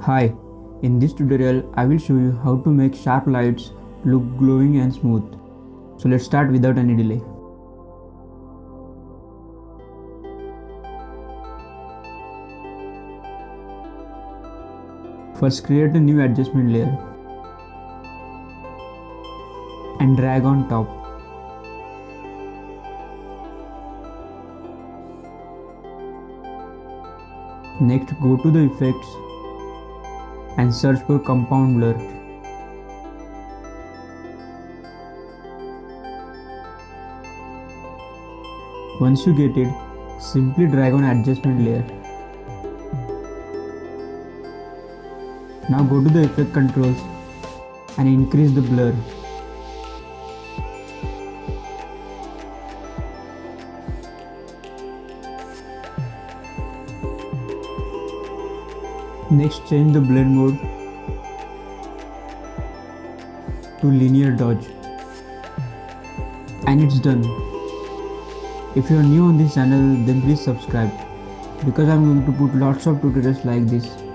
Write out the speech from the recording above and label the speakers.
Speaker 1: Hi, in this tutorial I will show you how to make sharp lights look glowing and smooth. So let's start without any delay. First create a new adjustment layer and drag on top. Next go to the effects and search for compound blur. Once you get it, simply drag on adjustment layer. Now go to the effect controls and increase the blur. Next change the blend mode to linear dodge. And it's done. If you are new on this channel, then please subscribe because I am going to put lots of tutorials like this.